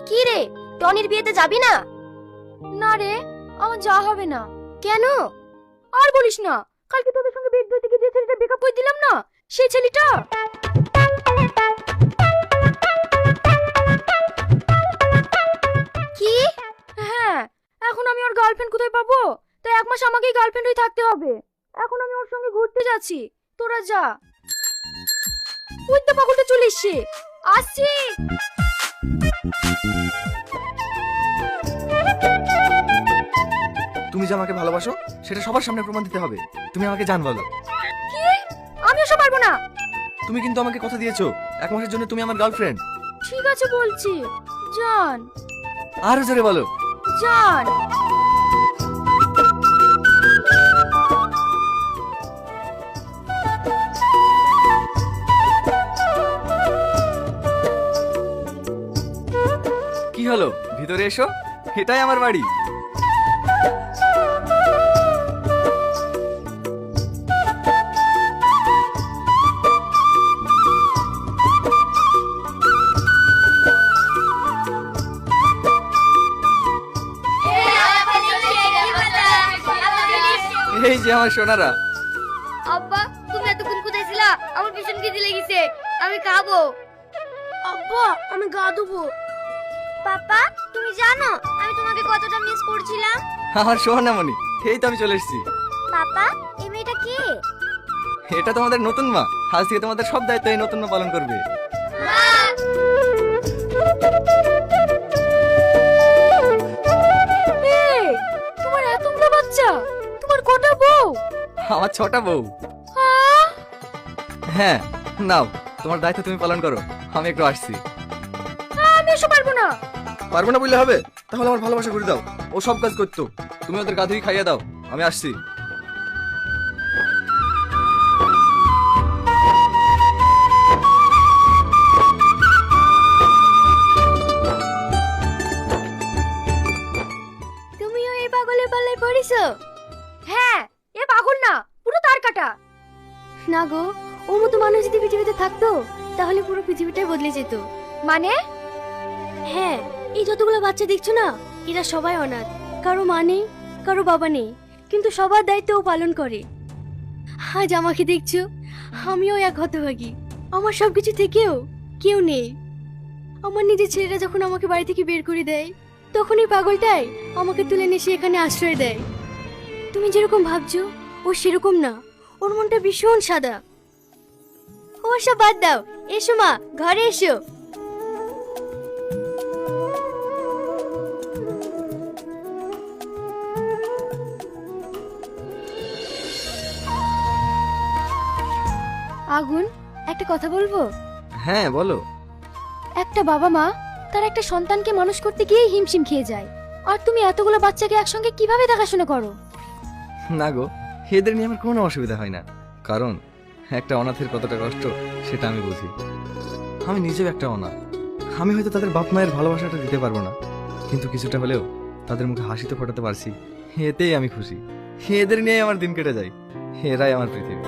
কি রে, টনির বিয়েতে যাবি না? না রে, আমার যাওয়া হবে না। কেন? আর বলিস না, কালকে তোদের সঙ্গে বেড ধুইতে গিয়ে যে ছেলেটা ব্রেকআপ করে দিলাম না, সেই ছেলেটা। কি? হ্যাঁ, এখন আমি ওর গার্লফ্রেন্ড কোথায় পাবো? তাই 1 মাস আমাকেই গার্লফ্রেন্ড হয়ে থাকতে হবে। এখন আমি ওর সঙ্গে ঘুরতে যাচ্ছি, তোরা যা। ওই তো পাগলটা চলে এসছে। আসছি। তুমি যে আমাকে ভালোবাসো সেটা সবার সামনে প্রমাণ দিতে হবে। তুমি আমাকে জান বলো। কি? আমি ওসব পারবো না। তুমি কিন্তু আমাকে কথা দিয়েছো 1 মাসের জন্য তুমি আমার গার্লফ্রেন্ড। ঠিক আছে বলছি, জান। আরো জোরে বলো। জান। কি হলো, ভিতরে এসো, এটাই আমার বাড়ি। এই যে আমার সোনারা। আব্বা, তুমি এতক্ষণ কোথায় ছিলা? আমার ভীষণ খিদে লেগেছে, আমি খাবো। আব্বা, আমি গা ধোবো। পাপা, তুমি জানো আমি তোমাকে কতটা মিস করছিলাম? আমার সোনামণি, এই তো আমি চলে এসেছি। পাপা, এই মেয়েটা কে? এটা তোমাদের নতুন মা। আজ থেকে তোমাদের সব দায়িত্ব এই নতুন মা পালন করবে। এই, তোমার এতগুলো বাচ্চা, তোমার কটা বউ? আমার 6টা বউ। আহ! হ্যাঁ, নাও, তোমার দায়িত্ব তুমি পালন করো, আমি একটু আসছি। আমি এসব পারবো না। পারবো না বললে হবে? তাহলে আমার ভালোবাসা করে দাও। ও সব কাজ করতো, তুমি ওদের গাধুই খাইয়ে দাও, আমি আসছি। তুমিও এই পাগলের পাল্লায় পড়েছো? হ্যাঁ, এ পাগল না, পুরো তার কাটা। না গো, ওর মতো মানুষ যদি পৃথিবীতে থাকতো তাহলে পুরো পৃথিবীটাই বদলে যেত। মানে? হ্যাঁ, এই যতগুলো বাচ্চা দেখছো না, এরা সবাই অনাথ। কারো মা নেই, কারো বাবা নেই, কিন্তু সবার দায়িত্ব ও পালন করে। আজ আমাকে দেখছো, আমিও এক হতভাগী। আমার সবকিছু থেকেও কেউ নেই। আমার নিজের ছেলেরা যখন আমাকে বাড়ি থেকে বের করে দেয়, তখন এই পাগলটাই আমাকে তুলে নিয়ে এসে এখানে আশ্রয় দেয়। তুমি যেরকম ভাবছো ও সেরকম না, ওর মনটা ভীষণ সাদা। ও সব বাদ দাও, এসো মা, ঘরে এসো। আগুন, একটা কথা বলবো? হ্যাঁ বলো। একটা বাবা মা তার একটা সন্তানকে মানুষ করতে গিয়ে হিমশিম খেয়ে যায়, আর তুমি এতগুলো বাচ্চাকে একসঙ্গে কিভাবে দেখাশোনা করো? না গো, এদের নিয়ে আমার কোনো অসুবিধা হয় না, কারণ একটা অনাথের কতটা কষ্ট সেটা আমি বুঝি। আমি নিজেও একটা অনাথ। আমি হয়তো তাদের বাপ মায়ের ভালোবাসাটা দিতে পারবো না, কিন্তু কিছুটা হলেও তাদের মুখে হাসি তো ফোটাতে পারছি, এতেই আমি খুশি। এদের নিয়ে আমার দিন কেটে যায়, এরাই আমার পৃথিবী।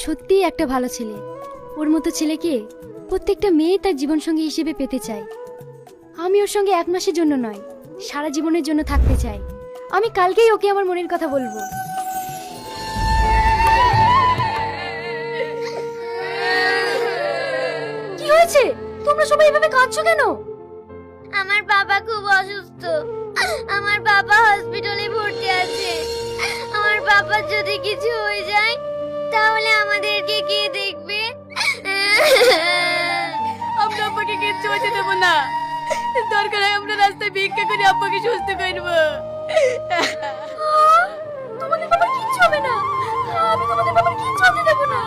সত্যিই একটা ভালো ছেলে। ওর মতো ছেলেকে প্রত্যেকটা মেয়ে তার জীবনসঙ্গী হিসেবে পেতে চায়। আমি ওর সঙ্গে 1 মাসের জন্য নয়, সারা জীবনের জন্য থাকতে চাই। আমি কালকেই ওকে আমার মনের কথা বলবো। কি হয়েছে? তোমরা সবাই এভাবে কাঁদছো কেন? আমার বাবা খুব অসুস্থ। আমার বাবা হসপিটালে ভর্তি আছে। আমার বাবার যদি কিছু হয়ে যায় তাহলে আমাদেরকে কে দেখবে? আমরা আব্বাকে কিচ্ছু হতে দেবো না। দরকার হয় আমরা রাস্তায় ভিক্ষা করে আব্বাকে সুস্থ করবো। তোমাদের বাবার কিচ্ছু হবে না। আমি তোমাদের বাবার কিচ্ছু হতে দেবো না।